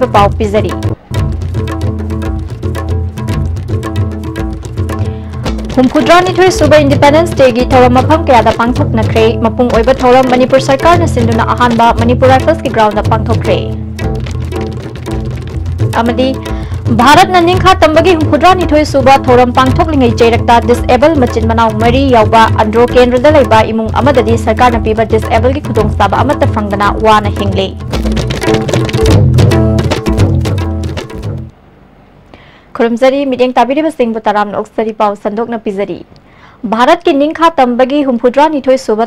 पाउ पिजरी हुमफुद्रानिथोई सुबह independence day की थौरम मफम कयादा पांगथोकनख्रे मपुंग ओइबा थौरम मणिपुर सरकार न सिंधुना अहानबा मणिपुर राइफल्स की ग्राउंड पांगथोकरे अमदी भारत न निंखा तंबगी हुमफुद्रानिथोई सुबह थौरम पांगथोकलिंगै चेरकता डिसेबल मचिन मनाव मरी यावबा अंड्रो केंद्र लेबा इमुंग अमददी सरकार न पीबा डिसेबल की खुदोंगसाबा अमत फंगदना वाना हिंगले खुरमजरी मिडेंग ताबिरिबा सिंह तराम ओक्सरी पाव संदोकना पिजरी भारत की निंखा तंबगी हुमफुद्रानिथोई सुबह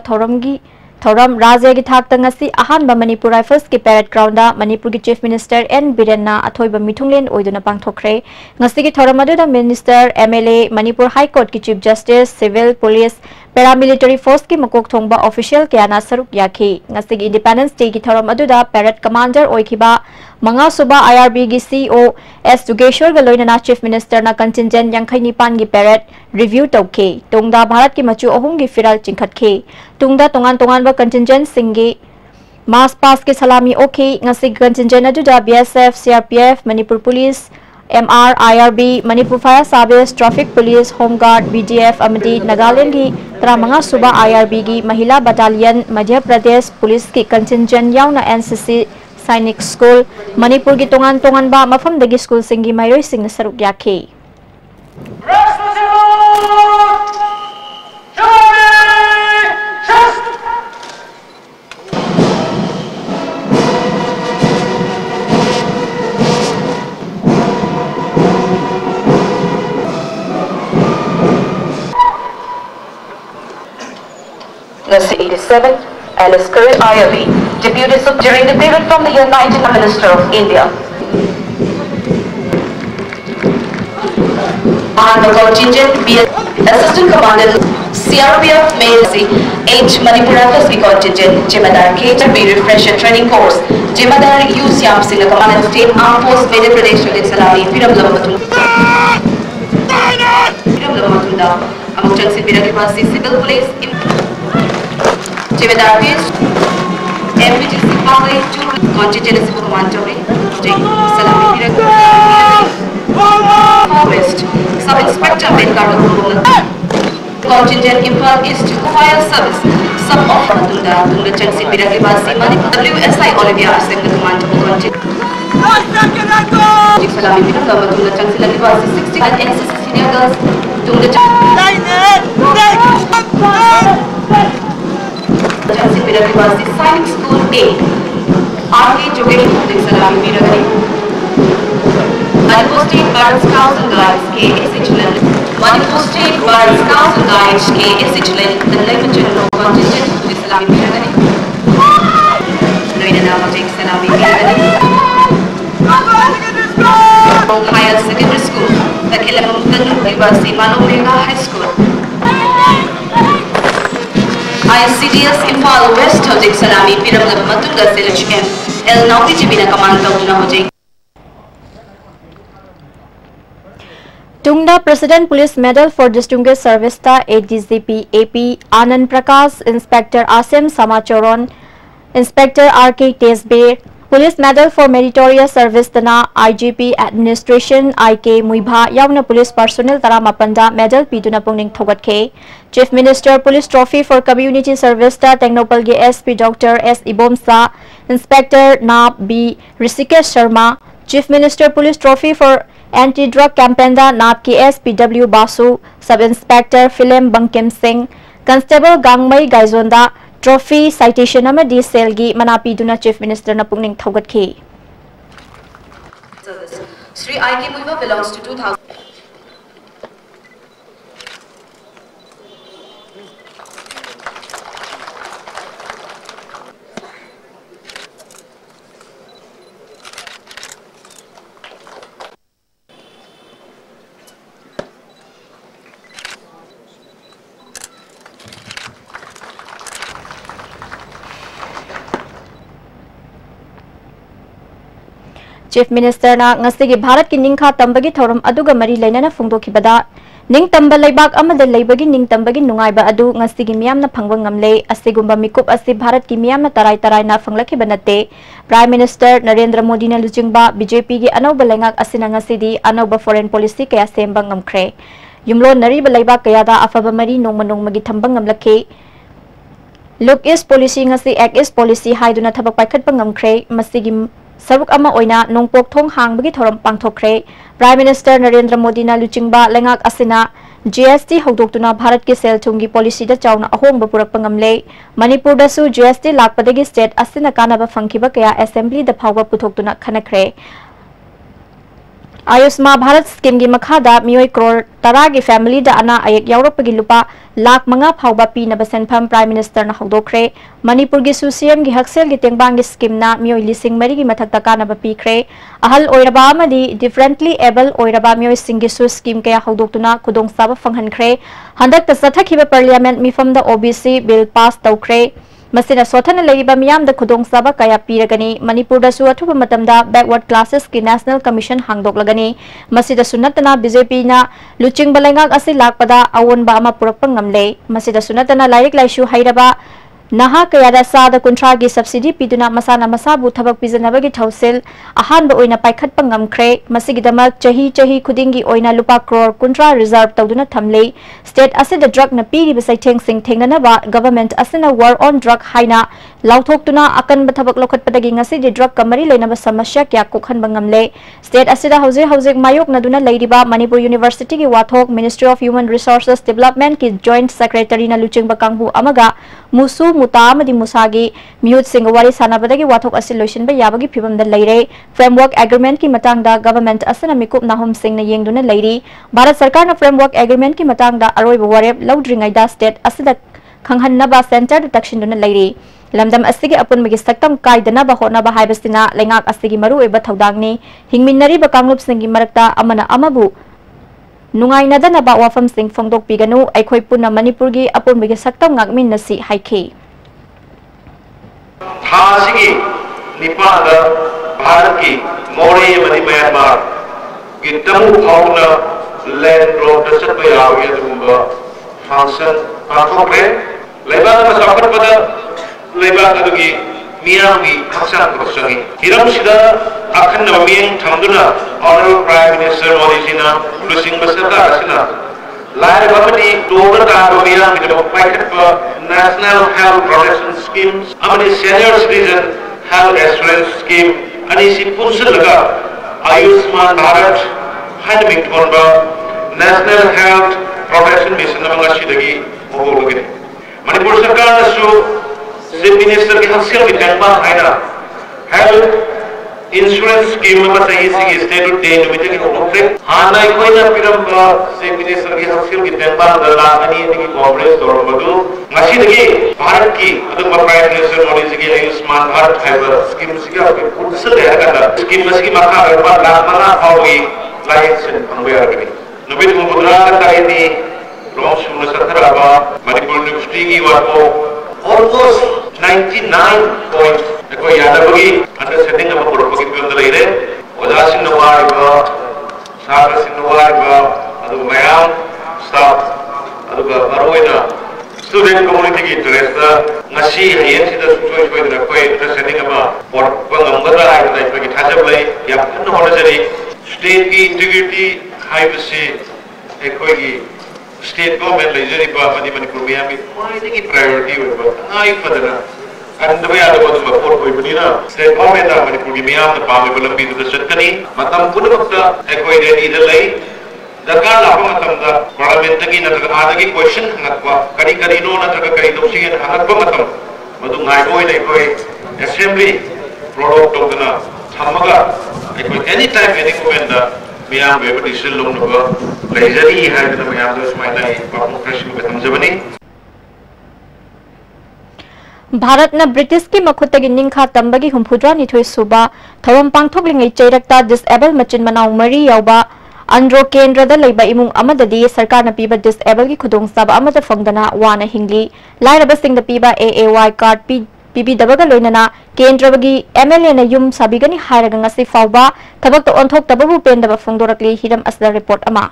थौरम राज्य की थाक तंगसी अहानबा मणिपुर राइफल्स की पैरेड ग्राउंड मणिपुर की चीफ मिनिस्टर एन बिरेन्ना अथोइबा मिथुंगलेन ओइदुना पांगथोखरे ngasi की थौरम अदुदा minister MLA Manipur high court की chief justice civil police paramilitary force की मकोक थोंगबा ऑफिशियल कयाना सरुक याखी ngasi की इंडिपेंडेंस डे की थौरम अदुदा पैरेड कमांडर ओइखिबा मंगा सुबा आईआरबी की सीईओ एस जुगेश्वर गलोइना चीफ मिनिस्टर ना कंटिजेंट 59 की पैरेड रिव्यू तौखे तुंगदा भारत की मचु अहुम की फिराल चिंखतखे तुंगदा तोंगान तोंगान बा कंटिजेंट सिंगे मास पास के सलामी ओखे ngasi कंटिजेंट अदुदा BSF CRPF Manipur police MR IRB Manipur fire service traffic police home guard BDF अमदी नागालैंड की 13 सुबा आईआरबी की महिला बटालियन मध्य प्रदेश पुलिस की कंटिजेंट याउना एनसीसी सैनिक स्कूल मणिपुर की तोंगान तोंगानबा मफमदगी स्कूल सिंगी मायोई सिंह सरुक याखे Nurse 87, Alice Curry IRB, Deputy Sub during the period from the year 19 Minister of India. And the contingent be Assistant Commander CRPF Male C H Manipur Raifles contingent Jimadar K be refresher training course Jimadar U Siam Singh Commander State Armed Force Madhya Pradesh State Salami Piram Lamatunda among Chelsea Piraki Civil Police Jimadar P MPTC Power 2 contingent Commander Salami Piraki Forest Sub Inspector Bedkar Contingent Impal East Fire Service Sub of Tunda Chelsea Piraki WSI Olivia Singh Commander Contingent Salami Piraka Tunda Chelsea Lagivasi 60 and NCC Senior Girls Tunda Chelsea Piraki Science School 8 RK Jogesh Salami Piraki Manipur State Bar Scouts and Guides K. Essential Manipur State Bar Scouts and Guides K. Essential the Lemon General Contingent to Salami Piragani Noida Nama Jake Salami Piragani Higher Secondary School the Kilamam University Manomega High School ICDS Impal West Jake Salami Piragani Matunga Village M. El Nauti Jibina Command Tuna Jake Tungda President Police Medal for Distinguished Service ta ADGP AP Anand Prakash, Inspector Asim Samachoron, Inspector RK Tesbe, Police Medal for Meritorious Service tana IGP Administration IK Muibha Yauna Police Personnel tara mapanda Medal piduna pungning thogatke, Chief Minister Police Trophy for Community Service ta Technopal SP Dr. S Ibomsa, Inspector Nab B Rishikesh Sharma, Chief Minister Police Trophy for Anti-Drug Campaign da NAP की SPW Basu, Sub-Inspector Philem Bankim Singh, Constable Gangmai Gaizonda, Trophy Citation amadi Selgi Manapi Duna Chief Minister na pungning thogatki. Sri IK Muiva belongs to 2000. Chief Minister na ngasi ki Bharat ki ningkha tambagi thoram aduga mari lainana phungdokibada Ningtamba laibak amada laibagi ningtambagi nungaiba adu ngasigi miyamna phangba ngamle asigumba mikup asi Bharat ki miyamna tarai na phanglakhiba nate Prime Minister Narendra Modi na lujingba BJP gi anauba lengak asina ngasidi anauba foreign policy kaya semba ngamkhre yumlo nariba laibak kaya da afaba mari nongmagi thamba ngamlakhe Look is policy ngasi act is policy haiduna thabak paikhat pangamkhre masigi Saruk ama oina nongpok thong hangbagi thoram pangthokre Prime Minister Narendra Modi na luchingba lengak asina GST haudoktuna Bharat ki sel thungi policy da chawna ahongba purakpa ngamle Manipur da su GST lakpadagi state asina kanaba phangkiba kaya assembly da phawba puthokuna khanakre Ayushman Bharat scheme gi makhada miyoi crore tara gi family da ana ayek yaurapagi lupa lakh manga phawba pi na basenpham Prime Minister na haudokhre Manipur gi su CM gi haksel gi tengbang gi scheme na miyoi lising mari gi mathakta kana ba pikre ahal oiraba amadi differently able oiraba miyoi singi su scheme kaya haudoktuna khudong saba phanghankhre handak ta sathakhiba parliament mifam da OBC bill pass tawkhre Masina Sothana Lariba Miam the Kudong Saba Kaya Piragani, Manipur da Suatuba Matamda, Backward Classes ki National Commission Hangdok Lagani, Masida Sunatana, BJP na, Luching Balangag Asilak Pada, Awon Ba Ama Purapangamle, Masida Sunatana Laik Laishu Hairaba, Naha Kayada Sa the Kuntragi subsidy Piduna Masana Masabu Tabak Pizanabagi Tausil, Ahan Ba Oina Paikat Pangam Kre, Masigidamak Chahi Kudingi Oina Lupa Crore Kuntra Reserve Tauduna Tamle, State Asida Drug na Piri Besai Sing Tenganaba, Government Asina War on Drug Haina, Lautok Tuna Akan Batabak Lokat Padaging Asidi Drug Kamari Lenaba Samasya Kya Kukhan Bangamle, State Asida Housing Mayok Naduna Ladiba, Manipur University ki Wathok, Ministry of Human Resources Development ki Joint Secretary na Luching Bakanghu Amaga, Musu Muta Amadi Musagi, Mute Singawari Sanabadagi Wathok Asiloshin by Yabagi Pibam the Lady, Framework Agreement ki Matangda, Government Asana Mikup Nahum Sing na Yengduna Lady, Bharat Sarkar na Framework Agreement ki Matangda Aroy Bawareb, Loudring Ida State, Asida Kanghan Naba Center Detection Duna Lady. Lamdam Asigi upon Magistaktam Kaidana Bahona Bahibastina, Langak Asigi Maru Eba Taudagni, Hingminari Bakamlup Singi Marakta Amana Amabu. Nungai na dana ba wafam sing fongdok piganu ay khoi puna Manipur gi apon bigi saktam ngakmin na si haike Thasigi Nipada Bharat ki More mani Myanmar ki tamu phawna land road da satpa yaw ya dumba function pathokre leba na sakar pada leba adugi miyami haksan prosangi hiram sida akhan na miyang thamduna Honorable Prime Minister Modi Jina, Lusing Basata Asina, Lai Bamadi, Dover Tarobia, National Health Protection Schemes, Amani Senior Citizen Health Assurance Scheme, Anisi Punsalaga, Ayushman Bharat, Hanamik Tonba, National Health Protection Mission Namangashidagi, Mogogani. Manipur Sarkar Nasu, Chief Minister Hasil Vitangba Aina, Health Insurance scheme में बताइए कि state और day में तो क्या हाँ ना कोई ना फिर हम से मिनिस्टर की हासिल की टेंपा दलानी की कॉर्पोरेट और बदू मशीन की भारत की अदब प्राइम मिनिस्टर मोदी जी की आयुष्मान भारत फाइबर स्कीम से क्या उनसे ले करना स्कीम में से की माखा अगर लाख मना होगी लाइसेंस पंगे आगे नबी तुम बुद्रा करता है नी रोज सुनने सत्तर आबा मणिपुर यूनिवर्सिटी की वाको almost 99 points कोई याद होगी understanding of our program के अंदर इधर उदासीन नवार का सागरसीन नवार का अदु मैम staff अदु का अरोइना student community की interest नशी है ये चीज़ सुचोई कोई ना कोई understanding of our program अंदर आए तो इसमें की थाजब ले या फिर होना चाहिए state की integrity हाई बसे एक कोई की state government लेजरी पर मणिपुर में हमें कोई की priority होगा high पदना and we are going to report कोई बनी ना state government ना मणिपुर की मियाँ ना पामे बलम्बी तो दशकनी मतलब कुछ वक्त एक कोई देनी इधर लाई दरकार लाभ मतलब दा parliament की ना तो आधा की question हंगतवा करी करी नो ना तो करी तो उसी के हंगतवा मतलब मतलब नाइ कोई नहीं कोई assembly product तो ना थमगा एक कोई anytime any moment दा मियाँ वे petition लोग ना लेजरी है तो मियाँ तो इसमें ना पापू प्रश्न में थमजबनी Bharat na British ki makhutagi ningkha tambagi humpudra nithoi suba thawam pangthoklingai cheirakta disable machin manau mari yauba andro kendra da leiba imung amadadi sarkar na piba disable ki khudong saba amada phangdana wana hingli lairaba sing da piba AAY card pibi dabaga loinana kendra bagi MLA na yum sabigani hairaga ngasi fawba thabak to onthok tababu pendaba phangdorakli hiram asda report ama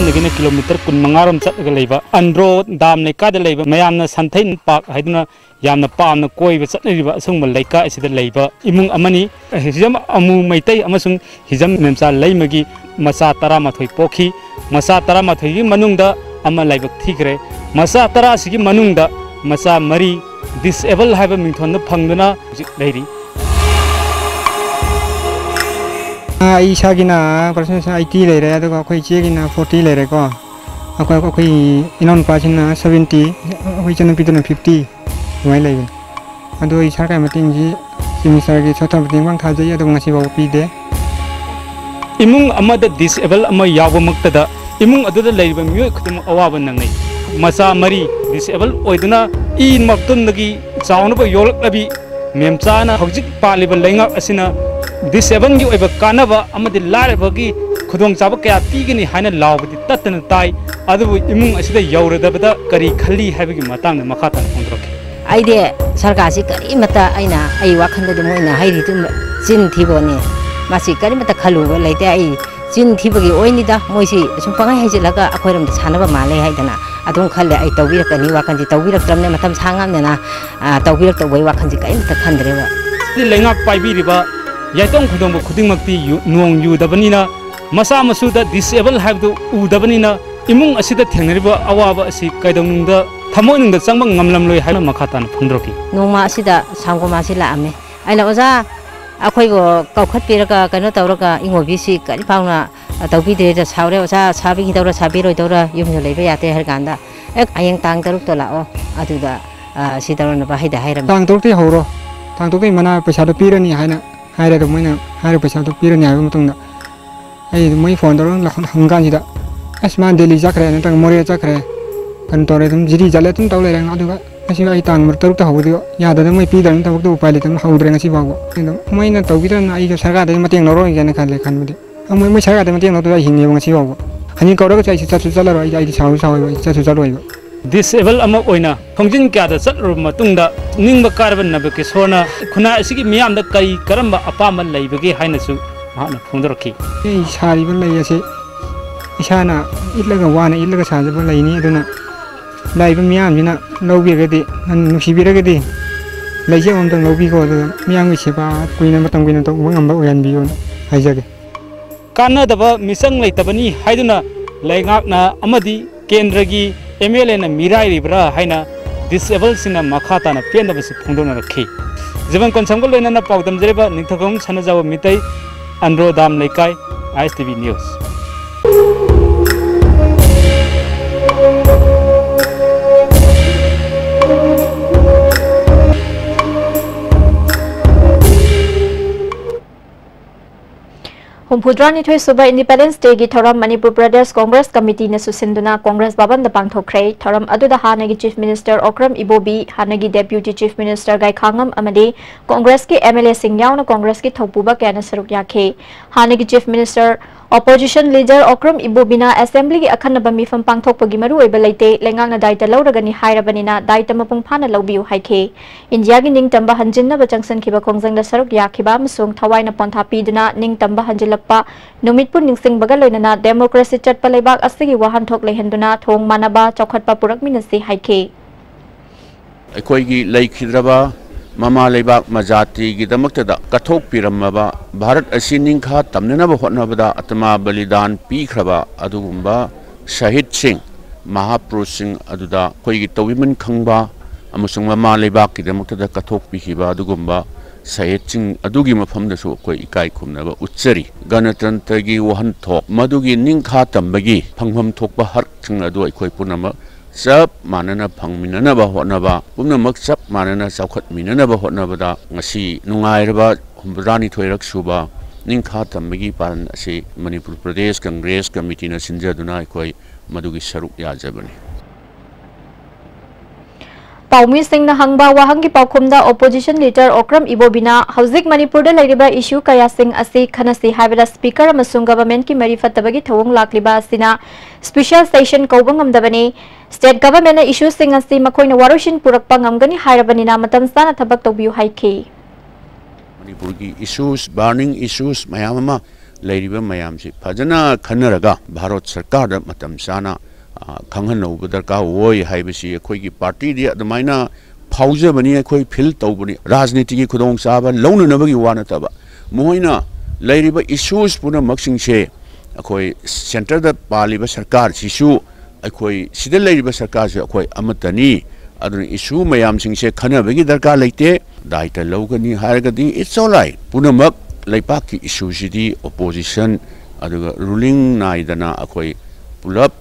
Imphal kilometre 15 चलगा अंड्रो दाम लेकाद ma'am संथै park है palm कोई चलब लेका इमुंग हिजम अमू मैतई हिजम मेमचा लेमगी मचा 13 पोखी मचा 13 की लाइबक थीग्रे मचा 10 की मचा मरी डिसेबल है मिथोन फंगना लेरी इसागिना पर्सेंट 80 लेरे अदुगा अखोई चेगिना 40 लेरे को अखोई इनोन पासिना 70 अखोई चन पिदना 50 वै लेबे अदु इसा का मतिंग जी सिमिसर की छोटा मतिंग बांग थाजै अदु ngasi बाव पीदे इमुंग अमद डिसेबल अम याव मक्तदा इमुंग अदुदा लेबे मियो खुदम अवाब नंगै मसा मरी डिसेबल ओइदना इ मक्तुनगी चाउनबो योलकलबी मेमचाना हौजिक पालिबा लेंगा असिना डिसेबल की कानब लाबी खुदों चाब क्या पीगनी है लाबदी तत्न ताई इमुंग यौरदबद करी खली है मखा फोंदे सरकार से करी वाखंद मोना चिन थीबने करी खलुब लेते चिन थीबी मोसी सूम पंगाई हजलग अखोरम सानब माले है अदम खले तौबीरकनी वाखन तौबीरक्तरने मतम सांगमना तौबीरक्तबई वाखन कई खंद्रेब लेंगाक पाइबीरिबा यातों खुदोंब खुदिंगमक्ति नोंग युदबनिना मसा मसुदा डिसेबल हाइबदु उदबनिना इमुंग असिदा थेंगरिबा अवाबा असि कैदोंनुंगदा थमोइनुंगदा चंगबा ngamlamloi हाइना मखातान फुंद्रोकी नोंमा असिदा सांगोमासि लामे आइना ओजा अखोइगो कौखतपिरका कनो तौरका इंगोबिसि करि पाउना तौबिदे सावरे ओजा साबिगि तौरा साबिरोइ तौरा युमनो लेबे याते हरगांदा एक आयंग तांग तरुक तो लाओ अदुदा सिदारन बाहाइदा हाइरम तांग तरुक हौरो तांग तरुक मना पैसा तो पिरनि हाइना हाइरे तो मैंने हाइरे पैसा तो पिरनि हाइबा मतंगदा मैं फोन तौर हंगानिदा असमान दिल्ली जाखरे नतंग मोरे जाखरे कन तौरे तुम जिरी जाले तुम तौ लेरेंग अदुगा असी आई तांग मर तरुक तो हौदियो याददा मैं पीदन तबक तो उपाय लेतम हौद्रे ngasi बागो मैंने तौबिदन आई जो सरकार दे मतेंग नरो गेन खाले खानबदि मैं सरकार दे मतेंग नरो हिंगे ngasi बागो हनी कौरग चाइसि चाचु चलरो आई साउ साउ चाचु चलरो डिसेबल खोजिन क्या मतुंगदा निंग कारबन नबके सोना खुना असिगी मियाम द कई करम अपाम लेबगे हाइनसु माना फोंदरकी सारिब लैसे इसाना इलगा वाना इलगा साजब लैनी अदुना लाइब मियामजिना लौबिगदि नुसिबिरगदि लैजे ओमदं लौबिगो अदुगा मियामगि सेबा कुइना मतम कुइना तो ngamba ओयानबियो हाइजगे कानदबा मिसंग लेतबनी हाइदुना लेगाकना अमदि केंद्रगी MLA ना मिराइब्रा है डिसेबल सिना मखाताना पेनबसे फोंदोना रखी जीवन कोनसंगो लोइना पाउदम जरेबा निथगम सनजाव मितै अंड्रो दाम लेकाय ISTV न्यूज हुमफुद्रानिथोय सुबह इंडिपेंडेंस डे की थौरम मणिपुर प्रदेश कांग्रेस कमिटी ने सुसिंदुना कांग्रेस भवन द पांगथोखरे थौरम अदुदा हानगी चीफ मिनिस्टर ओक्रम इबोबी हानगी डेप्यूटी चीफ मिनिस्टर गायखांगम अमदे कांग्रेस के MLA सिंह यावना कांग्रेस की थौपुबा कैना सरुक याखे हानगी chief minister opposition leader Okram इबोबिना असेंबली की अखन्नब मिफम पांगथोकपगी मरु ओइबा लेते लेंगांगना दायित्व लौरगनी हाइरबनिना दायित्व मपुंग फाना लौबियु हाइखे इंडिया की निंगतंबा हंजिनब चंगसनखिबा खोंजंगदा सरुक याखिबा अमसुंग थवाइना पोंथा पीदुना निंगतंबा हंजिलक्पा नुमितपुर निंगसिंगबगा लोइनना डेमोक्रेसी चटपा लेबाक असिगी वाहनथोक लेहंदुना थोंग मानबा चौखटपा पुरकमिनसी हाइखे अखोइगी लैखिद्रबा ममा लेबाक मजाति की दमक्तदा कथोक पिरमबा भारत असि निंखा तमननब होटनबदा आत्मा बलिदान पीख्रबा अदुगुंबा शहीद सिंह महापुरुष सिंह अदुदा कोई तौविमन खंगबा अमसुंग ममा लेबाक की दमक्तदा कथोक पिखिबा अदुगुंबा शहीद सिंह अदुगी मफमदसु कोई इकाई खुमनबा उच्चरी गणतंत्र की वहनथोक मदुगी निंखा तंबगी फंगफम थोकबा हक सिंह अदु अखोई पुनम सब मानना फंगमिननब होटनबा पुनमक सब मानना चौखटमिननब होटनबदा ngasi नुंगाइरबा हुमफुद्रानिथोयरक सुबा निंखा तंबगी पालन असे मणिपुर प्रदेश कांग्रेस कमिटी न सिंजदुना अखोई मदुगी सरुक याजबनी पाउमी सिंह हंगबा वाहंगी पाउखुमदा ओपोजिशन लीडर ओक्रम इबोबिना हौजिक मणिपुर लेरिबा इशू कया सिंह असि खनसी हाइबदा स्पीकर अमसुंग गवर्नमेंट की मरी फतबगी थवंग लाक्लिबा असिना स्पेशल सेशन कौबंगमदबनी स्टेट गवर्नमेंट इशू सिंह असि मखोइना वारोशिन पुरकपा ngमगनी हाइरबनिना मतम साना थबक तौबियु हाइखे मणिपुर की इश्यूज बर्निंग इश्यूज मयामा लेरिबा मयाम से फजना खनरगा भारत सरकार दा मतम साना खंगहनौब दरकार ओय हाइबसी अखोई पार्टी दि अदमाइना फाउजबनी अखोई फिल तौबनी राजनीति की खुदोंग साबा लौननबगी वा नतबा मोइना लेरिबा इश्यूज पुना मक्सिंग से अखोई सेंटर दा पालिबा सरकार सिसु अखोई सिदा लेरिबा सरकार से अखोई अमतनी अदुन इशू मयाम सिंग से खनबगी दरकार लेते दायित्व लौगनी हारगदी इट्स ऑलराइट पुनमक लेपाक की इशू सिदी ओपोजिशन अदुगा रूलिंग नाइदना अखोई पुलप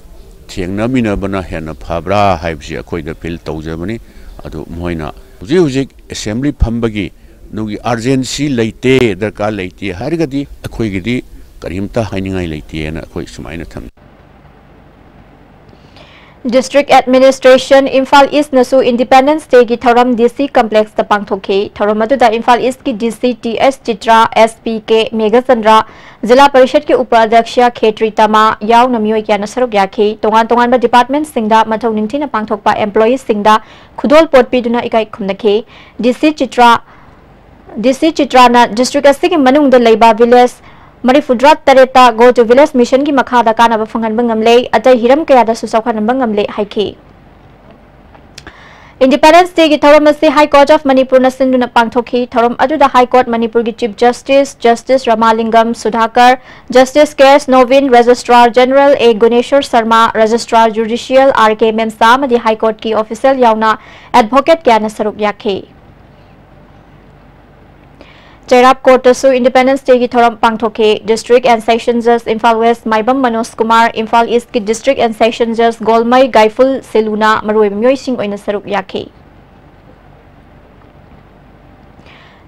थेंगनमिनबना हेना फाब्रा हाइबसी अखोई द फिल तौजबनी अदु मोइना हुजी हुजी असेंबली फंबगी नुगी अर्जेंसी लेते दरकार लेते हारगदी अखोई गिदी करीमता हाइनिंगाई लेते ना अखोई सुमाइना थम District Administration Imphal East nasu Independence Day ki thoram DC complex ta pangthokhe thoram aduda Imphal East ki DC TS Chitra SPK Megachandra Zilla Parishad ke upadhyaksha Khetri Tama yaw namyoi kya nasaruk yakhe tongan ba department singda mathau ningthina pangthokpa employees singda khudol pot piduna ikai khumnakhe DC Chitra na district asigi manung da leiba village Marifudrat Tareta go to village mission ki makhada kana ba phangan bangamle atai hiram kaya da susaukan bangamle haike Independence Day ki thoram ase High Court of Manipur na sinduna pangthokhi thoram aduda High Court Manipur ki Chief Justice Ramalingam Sudhakar Justice K.S. Novin Registrar General A. Guneshwar Sharma Registrar Judicial R.K. Memsa amadi High Court ki official yauna advocate kya na saruk yakhe Cherab Court su Independence Day ki thoram pangthokhe District and Section Judge Imphal West Maibam Manoj Kumar Imphal East ki District and Section Judge Golmai Gaiful Seluna maroi myoi sing oina saruk yakhe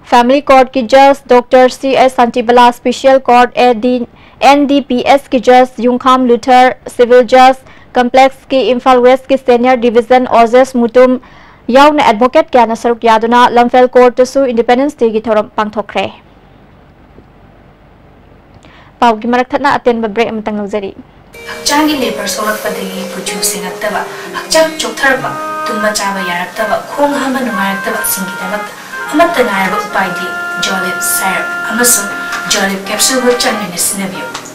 Family Court ki Judge Dr. C.S. Santibala Special Court NDPS ki Judge Yungkham Luther Civil Judge Complex ki Imphal West ki Senior Division Ozes Mutum Yauna advocate kya na saruk yaduna Lamphel Court su Independence Day ki thoram pangthokre Pau ki marak thatna aten ba break amtang lawjari Hakchangi labor solak padagi producing aktaba hakchang choktarba tumba chaba yaraktaba khong hama nungayaktaba singkidamak amatta ngaraba upaidi jolip syrup amasun jolip capsule ho chanmine sinabiyo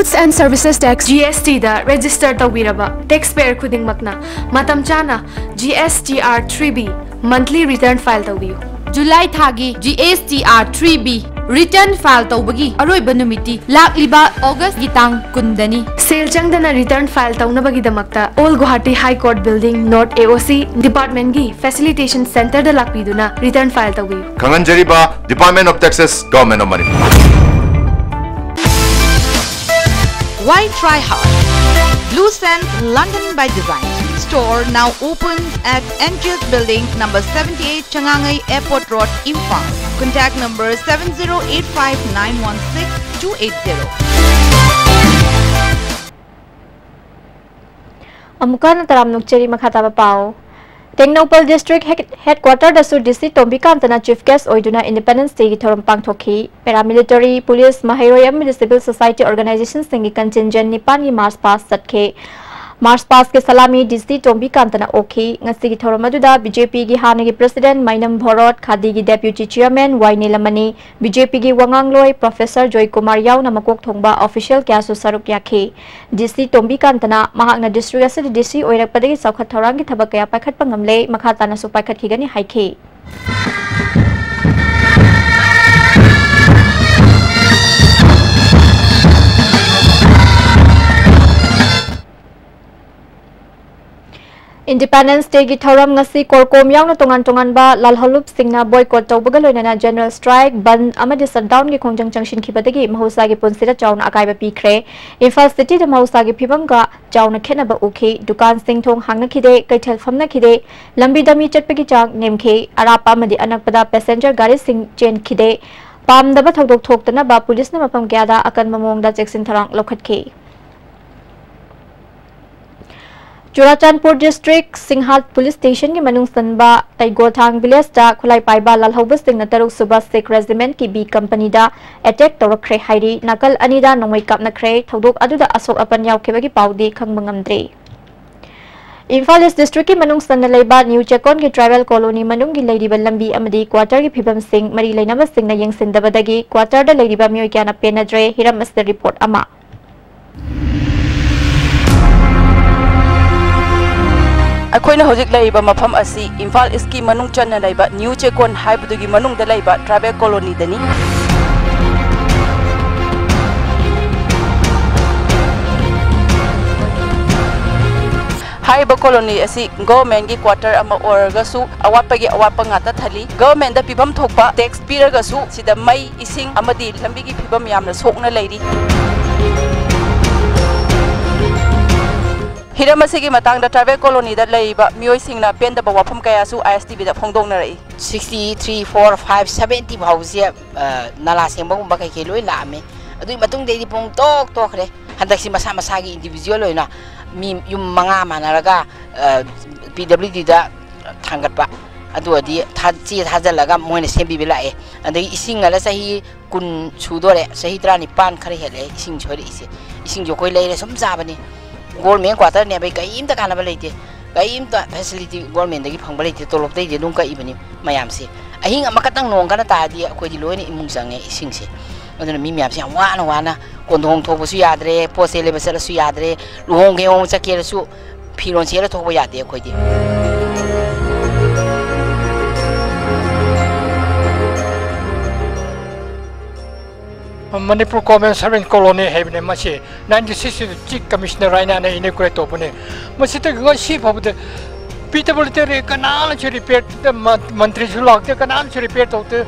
Goods and Services Tax GST da register tawiraba taxpayer khuding makna matam chana GSTR 3B monthly return file tawiyu July thagi GSTR 3B return file tawbagi aroi banumiti lakliba August gitang kundani sale changdana return file tawnabagi damakta All Guwahati High Court Building North AOC Department gi Facilitation Center da lakpiduna return file tawiyu Khanganjariba Department of Taxes Government of Manipur Why try hard? Blue Sand London by Design store now opens at NGS Building number 78 Changangai Airport Road, Imphal. Contact number 7085916280. Amukan taram nukcheri makhataba pao Tengnopal District Headquarter dasu DC Tombikantana Chief Guest oiduna Independence Day ki thoram pangthokhi paramilitary police mahairoi amidi civil society organizations singi contingent nipan gi march past satke March past ke salami DC Tombikantana okhi ngasi ki thoram aduda BJP gi hanagi president Mainam Bhorot Khadi gi deputy chairman Wainelamani BJP gi wangangloi Professor Joy Kumar Yau na makok thongba official kya su saruk yakhe DC Tombikantana mahakna district asadi DC oirak padagi saukhat thorang ki thabak kaya paikhat pangamle makhatana su paikhat khigani haikhe Independence Day ki thoram ngasi korkom yauna tongan ba lalhalup singna boycott tawbaga loinana general strike ban amadi shutdown ki khongjang changshin khibadagi mahusa gi punsira chauna akaiba pikre Imphal city da mahusa gi phibanga chauna khenaba ukhi dukan sing thong hangna khide kaithal famna khide lambi dami chatpagi chang nemkhe arapa amadi anakpada passenger gari sing chen khide pamdaba thodok thoktana ba police na mapam gyada akan mamong da cheksin tharang lokhatkhe Churachandpur District Singhat Police Station ki manung sanba Taigothang Village da khulai paiba lalhauba singna taruk suba Sikh Regiment ki B Company da attack torakre hairi nakal anida nongmai kapna kre thodok aduda asok apan yaukebagi paudi khangba ngamdre. Imphal East District ki manung sanna leiba New Chekon ki tribal colony manung ki leidiba lambi amadi quarter ki phibam sing mari leinaba singna yengsindabadagi quarter da leidiba mioi kyana penadre hiram as the report ama. अखोइना होजिक Laiba मफम असि इम्फाल इसकी मनुंग चन्ना लाइबा new Chekon हाइबदुगी मनुंग द लाइबा tribal colony दनी हाइबा कॉलोनी असि गवर्नमेंट की क्वार्टर अमा ओरगसु अवापगी अवापा ngaता thali गवर्नमेंट द पिबम थोकपा टैक्स पिरगसु सिदा मई इसिंग अमदी लंबी की पिबम यामना सोकना लैरी हिरमसे की मतंग ट्राइबल कॉलोनी दा लेबा मियोय सिंगना पेंदा बवाफम कयासु आईएसटीबी दा फोंगदोंना रही 63 4 5 70 भाउसे नाला सेंबगुंबा कई लोय लामे अदुई मतुंग देदी पोंग टोक टोखरे हंदक्सी मसा मसा की इंडिविजुअल होइना मी युम मंगा मानरगा पीडब्ल्यूडी दा थांगतपा अदुअदी थाची थाजलगा मोयने सेंबीबे लाए अदई इसिंग अला सही कुन छुदोरे सही 35 खरे हेले इसिंग छोरी इसिंग जो कोई लेरे सम जाबनी गवर्नमेंट क्वार्टर ने भाई कई इमता काना बलेते कई इमता फैसिलिटी गवर्नमेंट दगी फंग बलेते तोलोप दे दुम का इबनी मयाम से अहिंग अमकतंग नोंग kana तादी अखोइदि लोइने इमुंग संगे इसिंग से अदुना मी म्याम से वाना वाना कोंदोंग थोबसु यादरे पोसे लेबसलसु यादरे लुहोंगे ओंग चकेरसु फिरोन सेला थोबो यादे अखोइदि Manipur Government Servant Colony Haven Machi 96 Chief Commissioner Raina inaugurate open. Masita Goshi of the Peterbility canal to repair the Mantri Sulak, the canal to repair the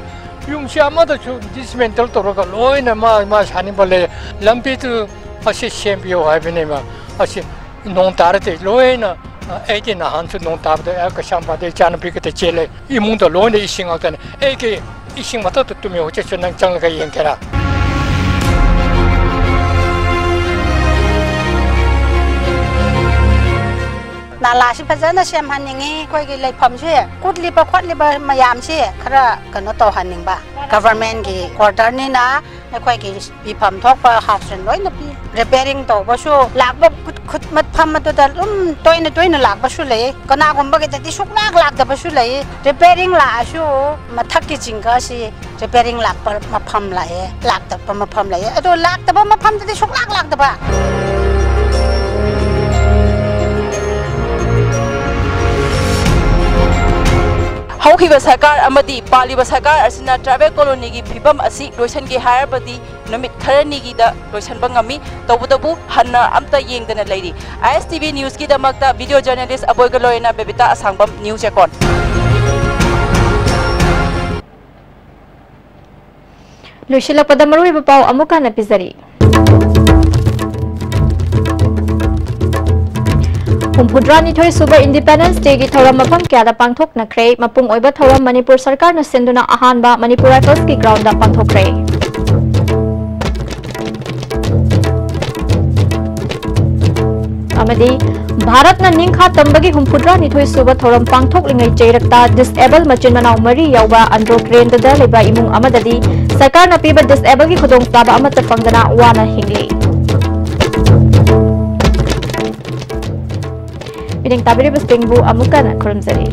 Yumsha mother to dismantle to rock a low in a mass Hannibal Lumpy to assist Champio Havenema, as non tarate, low 18 100 non tap the Alcashampa, the Chanapik the Chile, Imunta loan ising out an AK ising matter to me, which is an Changa Yankara. नाला से फजना same हनिंगी कोई के लेफम से कुटली पर खटली पर मयाम से खरा कनो तो हनिंबा गवर्नमेंट की क्वार्टर नि ना कोई के बिफम थोक पर हाउस लोय न पी रिपेयरिंग तो बसु लागब खुद मत फम तो दलुम तोयन लागबसु ले कना गुंबा के तति सुक लाग दबसु ले रिपेयरिंग लासु मथक की चिंगा से रिपेयरिंग लाग पर मफम लाए लाग दब मफम लाए तो लाग दब मफम तति सुक लाग दबा हौखिबा सरकार अमदी पालिबा सरकार असना ट्राइबल कॉलोनी की फिबम असि लोइसन के हायरबदी नमित खरनी की दा लोइसन बंगमी तबुदबु हन्ना अमता येंगदना लेरी आईएसटीवी न्यूज़ की दमकता वीडियो जर्नलिस्ट अबोयगा लोयना बेबिता असंगबम न्यूज़ चेकोन लोइसिलपदा मरुइबा पाउ अमुका नपिजरी हुमफुद्रानी थोई सुबह इंडिपेंडेंस डे की थौरम मफम क्यादा पांगथोकनख्रे मपुंग ओइबा थौरम मणिपुर सरकार न सिंधुना अहानबा मणिपुर राइफल्स की ग्राउंड दा पांगथोकरे अमदी भारत न निंखा तंबगी हुमफुद्रानी थोई सुबह थौरम पांगथोकलिंगै चेरक्ता डिसेबल मचिन मनाव मरी यावबा अंड्रो ट्रेन दा लेबा इमुंग अमददी सरकार न पीबा डिसेबल की खुदोंग ताबा अमत फंगदना वाना हिंगली Miding tabiri bestingbu amukan kurumzari.